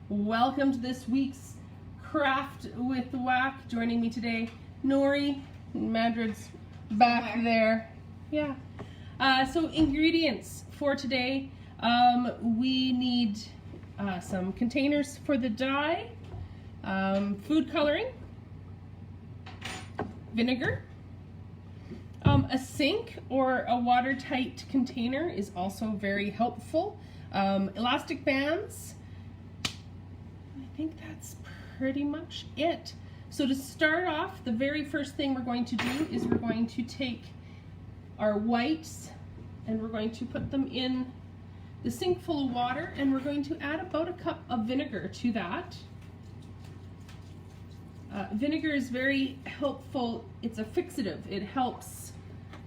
Welcome to this week's Craft with the WAC. Joining me today, Norrie and Mandred's back there. Yeah. So ingredients for today, we need some containers for the dye, food coloring, vinegar, a sink or a watertight container is also very helpful, elastic bands. I think that's pretty much it. So to start off, the very first thing we're going to do is we're going to take our whites and we're going to put them in the sink full of water, and we're going to add about a cup of vinegar to that. Vinegar is very helpful. It's a fixative. It helps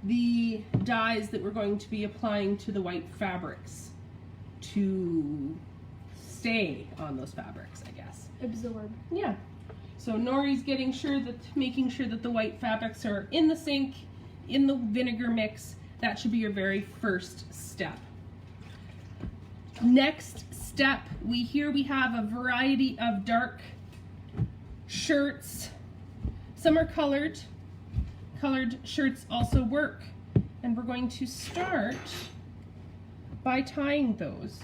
the dyes that we're going to be applying to the white fabrics to stay on those fabrics, I guess. Absorb. Yeah. So Norrie's making sure that the white fabrics are in the sink, in the vinegar mix. That should be your very first step. Next step, we have a variety of dark shirts. Some are colored. Colored shirts also work. And we're going to start by tying those.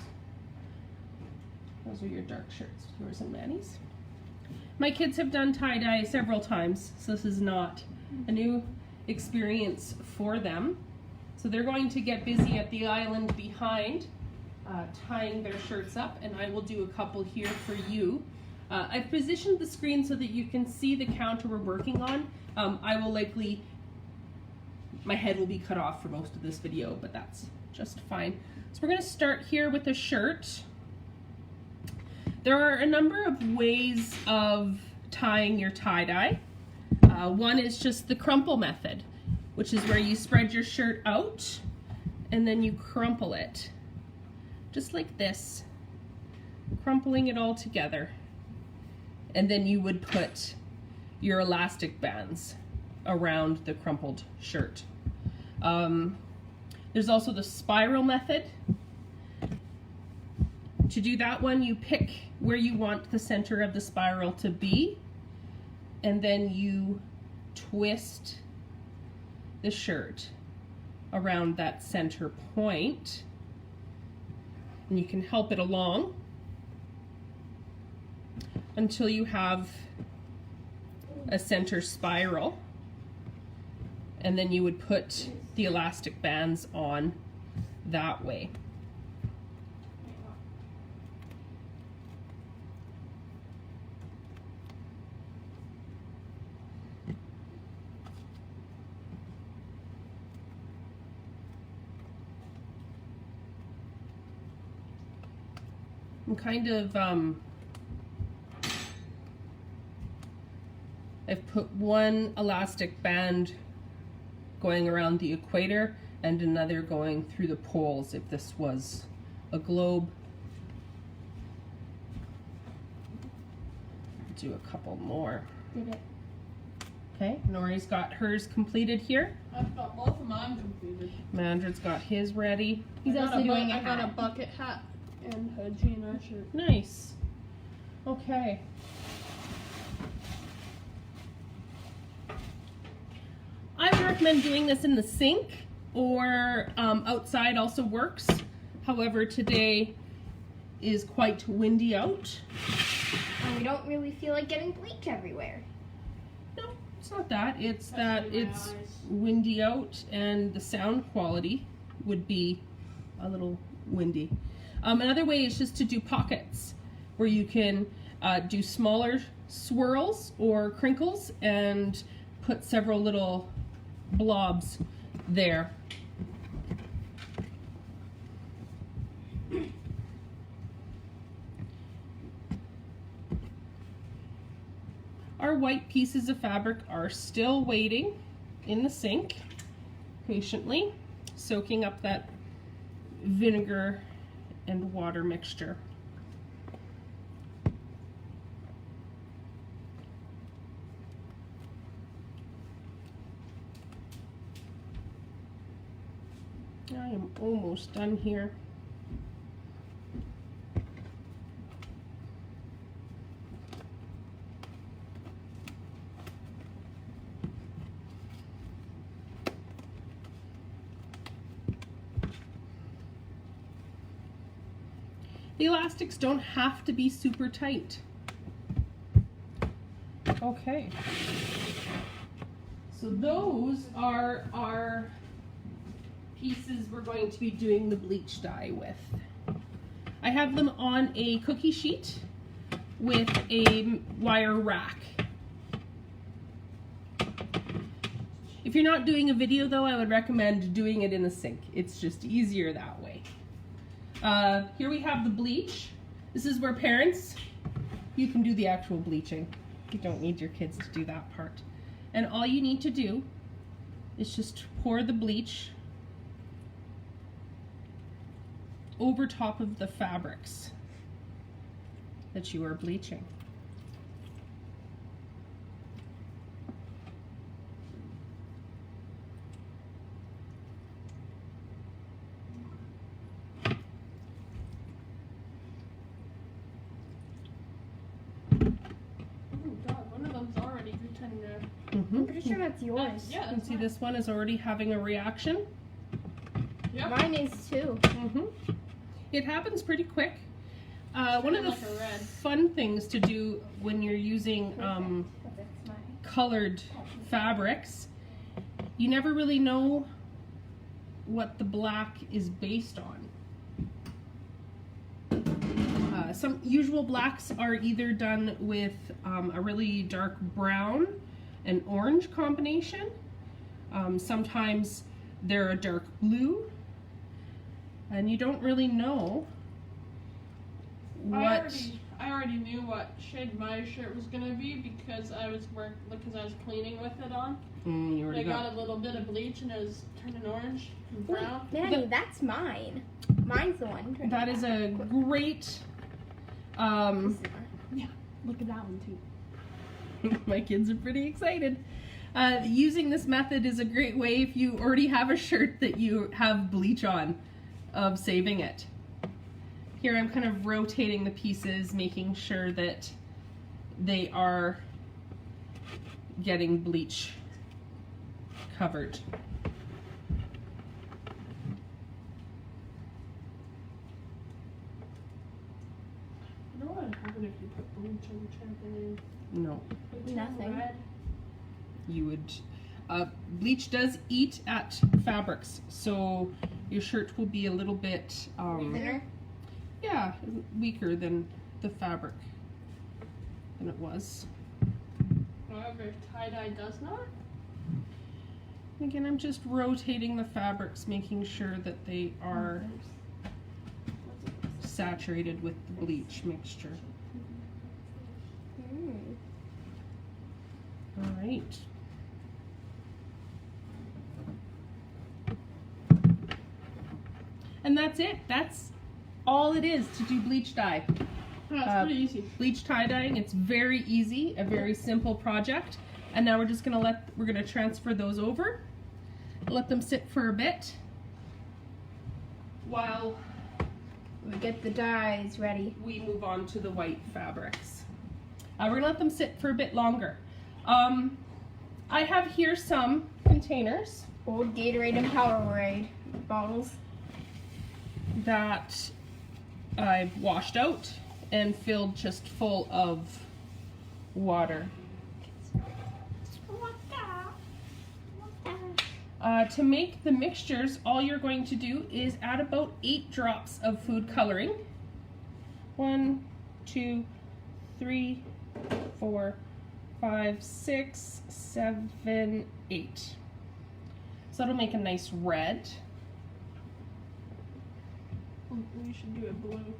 Those are your dark shirts, yours and Manny's. My kids have done tie-dye several times, so this is not a new experience for them. So they're going to get busy at the island behind, tying their shirts up, and I will do a couple here for you. I've positioned the screen so that you can see the counter we're working on. My head will be cut off for most of this video, but that's just fine. So we're going to start here with a shirt. There are a number of ways of tying your tie-dye. One is just the crumple method, which is where you spread your shirt out and then you crumple it. Just like this, crumpling it all together. And then you would put your elastic bands around the crumpled shirt. There's also the spiral method. To do that one, you pick where you want the center of the spiral to be, and then you twist the shirt around that center point, and you can help it along until you have a center spiral, and then you would put the elastic bands on that way. I'm kind of, I've put one elastic band going around the equator and another going through the poles if this was a globe. Do a couple more. Did it? Okay, Norrie's got hers completed here. I've got both of mine completed. Mandred's got his ready. He's also doing a I got a hat. bucket hat and a GNR shirt. Nice. Okay. I would recommend doing this in the sink, or outside also works. However, today is quite windy out. And we don't really feel like getting bleach everywhere. No, it's not that. It's Especially that my it's eyes. windy out and the sound quality would be a little windy. Another way is just to do pockets where you can do smaller swirls or crinkles and put several little blobs there. Our white pieces of fabric are still waiting in the sink patiently, soaking up that vinegar and water mixture. I am almost done here. elastics don't have to be super tight. Okay. So those are our pieces we're going to be doing the bleach dye with. I have them on a cookie sheet with a wire rack. If you're not doing a video though, I would recommend doing it in the sink. It's just easier that way. Here we have the bleach. This is where parents, you can do the actual bleaching. You don't need your kids to do that part. And all you need to do is just pour the bleach over top of the fabrics that you are bleaching. I'm pretty sure that's yours. Yeah, You can see this one is already having a reaction. Yep. Mine is too. It happens pretty quick. One of the like a red. fun things to do when you're using That's mine. colored fabrics, you never really know what the black is based on. Some usual blacks are either done with a really dark brown and orange combination. Sometimes they're a dark blue, and you don't really know what. I already knew what shade my shirt was gonna be because I was cleaning with it on. You already I got a little bit of bleach and it was turning orange and brown. Manny, that's mine. Mine's the one. That is a great. Look at that one too. My kids are pretty excited. Using this method is a great way if you already have a shirt that you have bleach on, of saving it. Here I'm kind of rotating the pieces, making sure that they are getting bleach covered. I don't know what happened if you put bleach on the trampoline. No, Nothing. Red. you would. Bleach does eat at fabrics, so your shirt will be a little bit Thinner? yeah, weaker than the fabric than it was. However, tie-dye does not. Again, I'm just rotating the fabrics, making sure that they are saturated with the bleach mixture. All right. And that's it. That's all it is to do bleach dye. Oh, it's pretty easy. Bleach tie dyeing, it's very easy, a very simple project. And now we're just gonna transfer those over, let them sit for a bit while We get the dyes ready. we move on to the white fabrics. We're gonna let them sit for a bit longer. I have here some containers Old Gatorade and Powerade bottles. that I've washed out and filled just full of water. To make the mixtures, all you're going to do is add about 8 drops of food coloring. 1, 2, 3, 4, 5, 6, 7, 8. So that'll make a nice red. We should do a blue.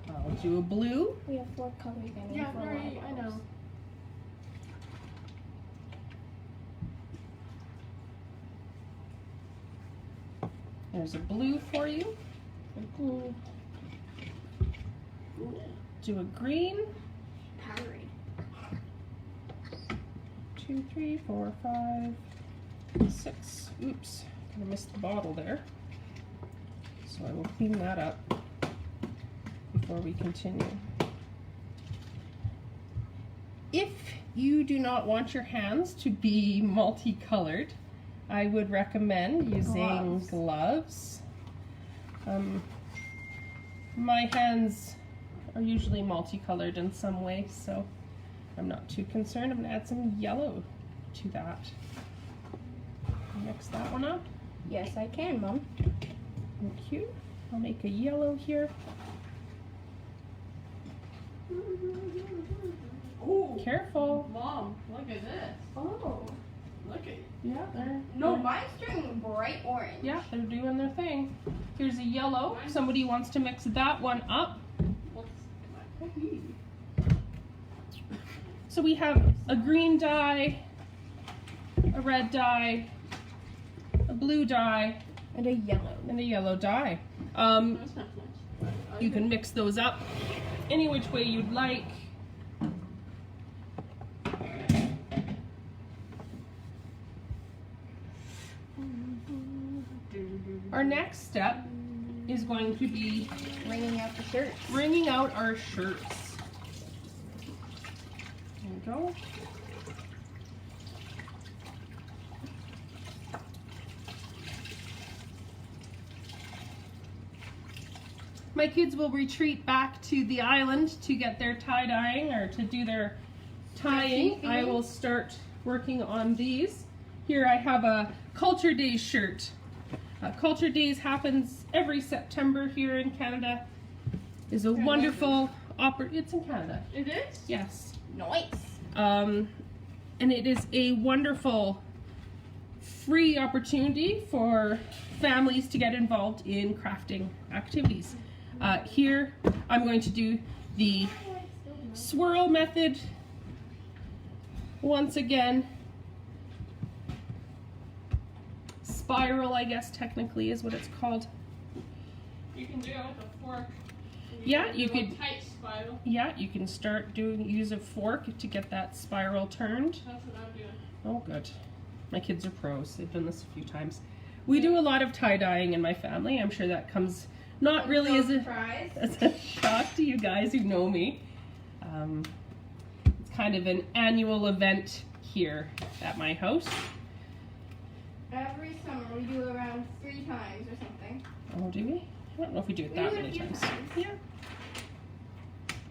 I'll do a blue. We have 4 colors in Yeah, for a lot right, of I know. colors. There's a blue for you. Blue. Do a green. Powerade. 2, 3, 4, 5, 6. Oops, I missed the bottle there. So I will clean that up before we continue. If you do not want your hands to be multicolored, I would recommend using gloves. My hands are usually multicolored in some way, so I'm not too concerned. I'm gonna add some yellow to that. Mix that one up. Yes, I can, Mom. Thank you. I'll make a yellow here. Ooh. Careful. Mom, look at this. Oh. Look at Yeah, they're No, mine's turning bright orange. yeah, they're doing their thing. Here's a yellow. Somebody wants to mix that one up. So we have a green dye, a red dye, a blue dye, And a yellow. and a yellow dye. That's not nice. You can mix those up any which way you'd like. Our next step is going to be Wringing out the shirts. wringing out our shirts. There we go. My kids will retreat back to the island to get their tie-dyeing or to do their tying. I will start working on these. Here I have a Culture Days shirt. Culture Days happens every September here in Canada. It's a wonderful it's in Canada. It is? Yes. Nice. And it is a wonderful free opportunity for families to get involved in crafting activities. Here I'm going to do the Swirl Method once again. Spiral, I guess technically is what it's called. You can do it with a fork. Yeah, can you do a could- tight spiral. Yeah, you can start use a fork to get that spiral turned. That's what I'm doing. Oh, good. My kids are pros. They've done this a few times. We do a lot of tie-dyeing in my family. I'm sure that comes not really as a shock to you guys who know me. It's kind of an annual event here at my house. Every summer we do around 3 times or something. Oh, do we? I don't know if we do it We that do it a many few times. times. Yeah.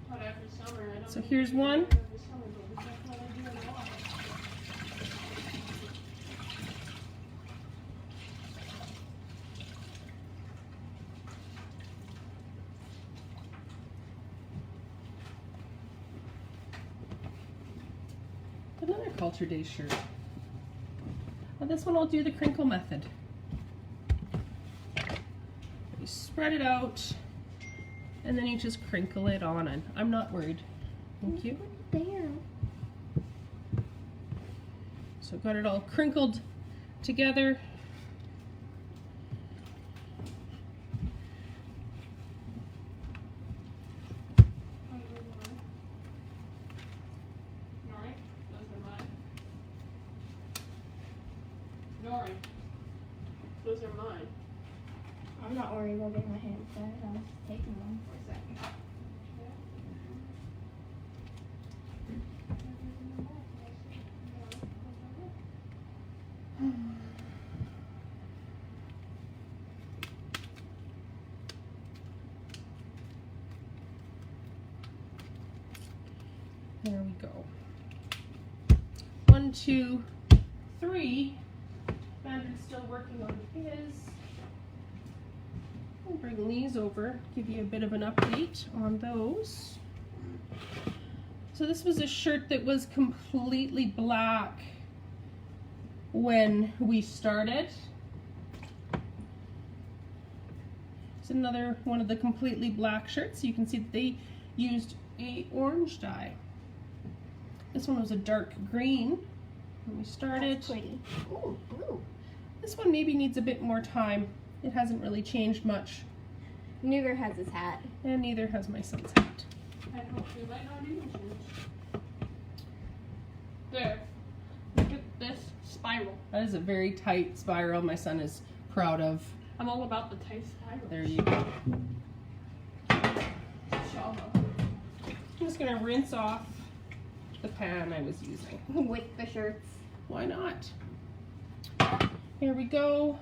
Not every summer. I don't So think here's we do it one. every summer, but we definitely do it a lot. Another Culture Day shirt. Well, this one I'll do the Crumple Method. You spread it out, and then you just crinkle it on, and I'm not worried. Thank you. There. So got it all crinkled together. Norrie, those are mine. Norrie, those are mine. I'm not worried about getting my hands dirty. I'm just taking one for a second. There we go. 1, 2, 3. Mandred's still working on his. I'll bring these over, give you a bit of an update on those. So this was a shirt that was completely black when we started. It's another one of the completely black shirts. You can see that they used a orange dye. This one was a dark green when we started. That's pretty. Ooh, blue. This one maybe needs a bit more time. It hasn't really changed much, Neither has his hat. and neither has my son's hat. I hope you might not even change. There. Look at this spiral. That is a very tight spiral my son is proud of. I'm all about the tight spiral. There you go. Shava. I'm just gonna rinse off the pan I was using. With the shirts. Why not? Here we go.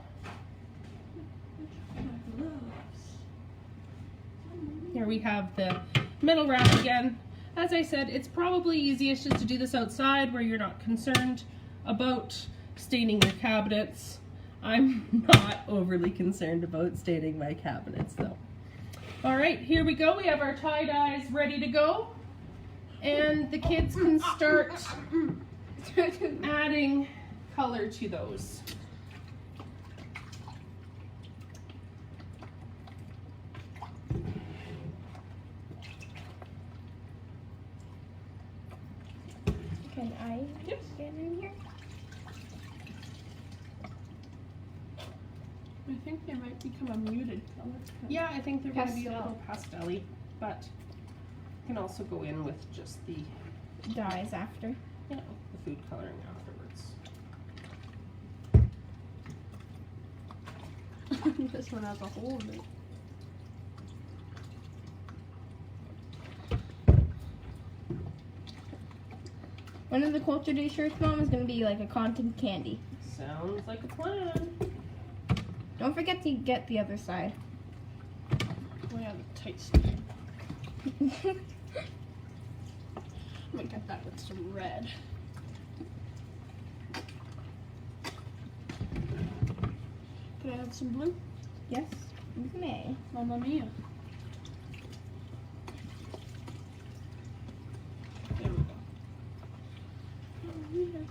Here we have the Metal wrap again. As I said, it's probably easiest just to do this outside where you're not concerned about staining your cabinets. I'm not overly concerned about staining my cabinets though. All right, here we go. We have our tie-dyes ready to go. And the kids can start adding color to those. Can I get in here? I think they might become a muted color. Yeah, I think they're going to be a Pastel. little pastel-y, but you can also go in with just the, Dyes after. the food coloring afterwards. This one has a hole in it. One of the Culture Day shirts, Mom, is going to be like a cotton candy. Sounds like a plan. Don't forget to get the other side. We have a tight stick. I'm gonna get that with some red. Can I add some blue? Yes, you may. Mamma mia. There we go. Oh, yeah.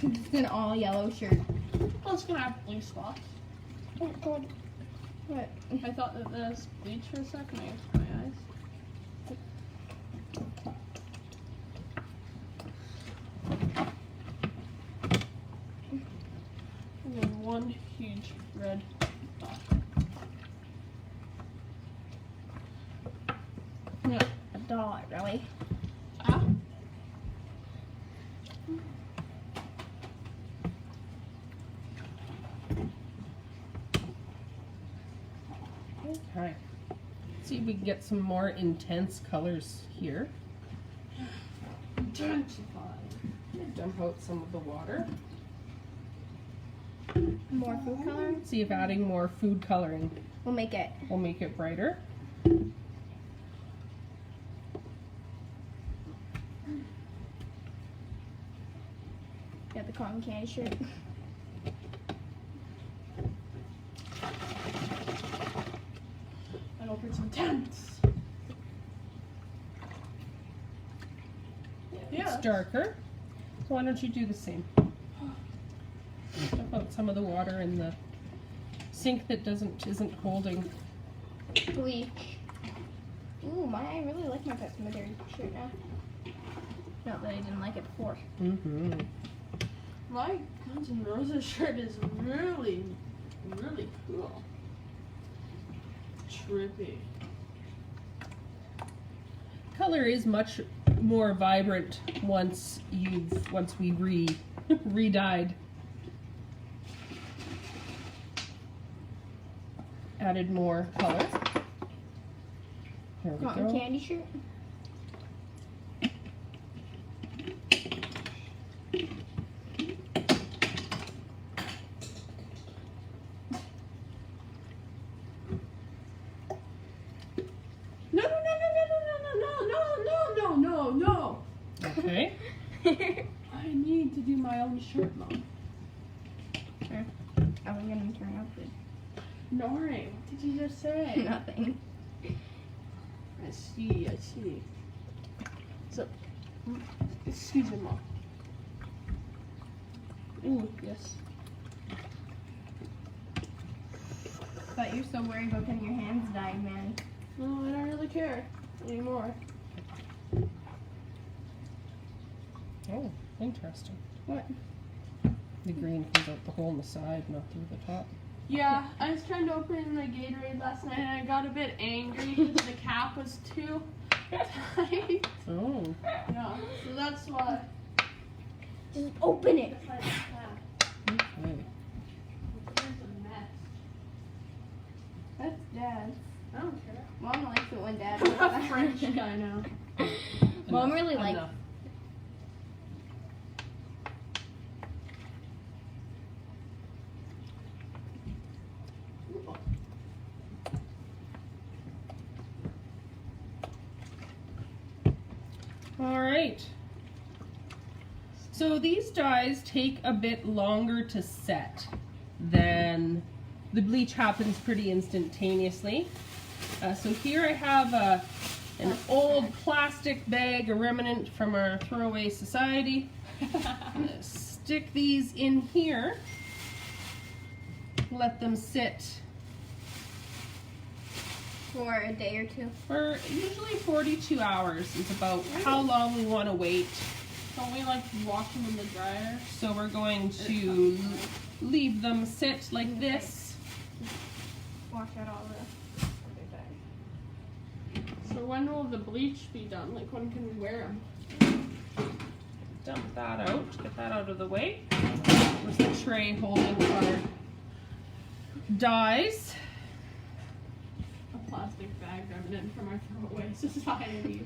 It's an all yellow shirt. Well, it's gonna have blue spots. Oh God. What? I thought that this bleach for a second. I opened my eyes. And then one huge red dot. Yeah. $1, really? Ah. Okay. See if we can get some more intense colors here. Intensify. Dump out some of the water. More food coloring? See if adding more food coloring We'll make it. will make it brighter. Got the cotton candy shirt. I hope it's intense. Yeah. It's darker. So why don't you do the same? Dump out some of the water in the sink that isn't holding. Bleach. Ooh, I really like my Pet Cemetery shirt now. Not that I didn't like it before. Mm-hmm. My Guns N' Roses shirt is really, really cool. Trippy. Color is much more vibrant once we re-dyed. Added more color. There we Cotton go. candy shirt. No, no, no, no, no, no, no, no, no, no, no, no. Okay. I need to do my own shirt, Mom. Sure. Are we gonna turn out good? Norrie, what did you just say? Nothing. I see, I see. So, excuse me, Mom. Ooh, yes. But you're so worried about getting your hands dyed, man. No, I don't really care anymore. Oh, interesting. What? The green comes out the hole in the side, not through the top. Yeah, I was trying to open the Gatorade last night and I got a bit angry because the cap was too tight. Oh. Yeah, so that's why. Just open it. That's why it's that. Okay. It's a mess. That's Dad. I don't care. Mom likes it when Dad I'm does a that. French guy now. Mom really likes. Enough. right. So these dyes take a bit longer to set than the bleach happens pretty instantaneously. So here I have an old plastic bag, a remnant from our throwaway society. I'm gonna stick these in here, let them sit For a day or two. for usually 42 hours is about how long we want to wait. Don't we like wash them in the dryer? So we're going to leave them sit like this. Wash out all the other bags. So when will the bleach be done? Like when can we wear them? Dump that out, get that out of the way. There's the tray holding our dyes. A plastic bag remnant from our throwaway society.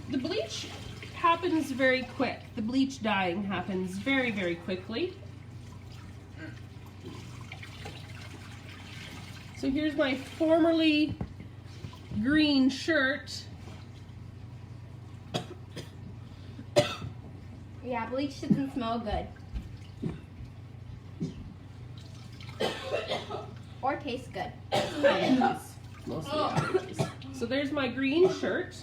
The bleach happens very quick. The bleach dyeing happens very, very quickly. So here's my formerly green shirt. Yeah, bleach doesn't smell good. Or taste good. Mostly allergies. So there's my green shirt.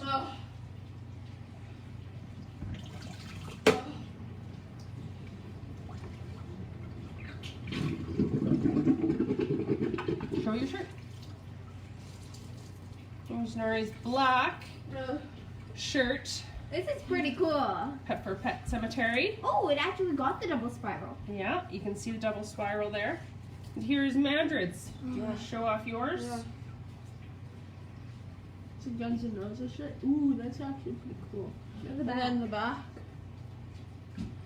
Show your shirt. There's Norrie's black shirt. This is pretty cool. Pepper Pet Cemetery. Oh, it actually got the double spiral. Yeah, you can see the double spiral there. And here's Mandred's. Do you want to show off yours? Yeah. It's a Guns N' Roses shirt. Ooh, that's actually pretty cool. And then the back.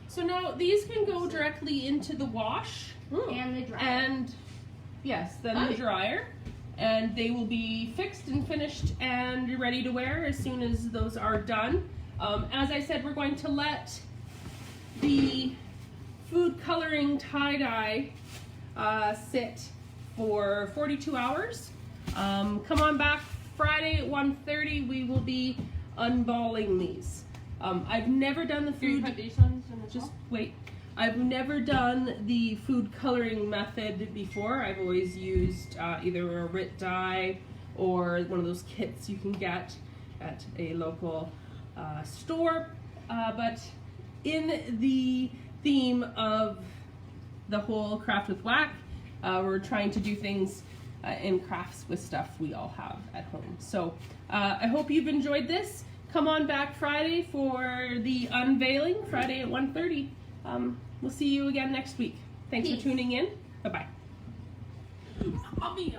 So now these can go directly into the wash. And the dryer. And yes, then the dryer. And they will be fixed and finished and ready to wear as soon as those are done. As I said, we're going to let the food coloring tie-dye sit for 42 hours. Come on back Friday at 1:30. We will be unballing these. I've never done the Can you food. put these ones in as Just well? wait. I've never done the food coloring method before. I've always used either a RIT dye or one of those kits you can get at a local store. But in the theme of the whole craft with WAC, we're trying to do things in crafts with stuff we all have at home. So I hope you've enjoyed this. Come on back Friday for the unveiling, Friday at 1:30. We'll see you again next week. Thanks Peace. for tuning in. Bye-bye. I'll be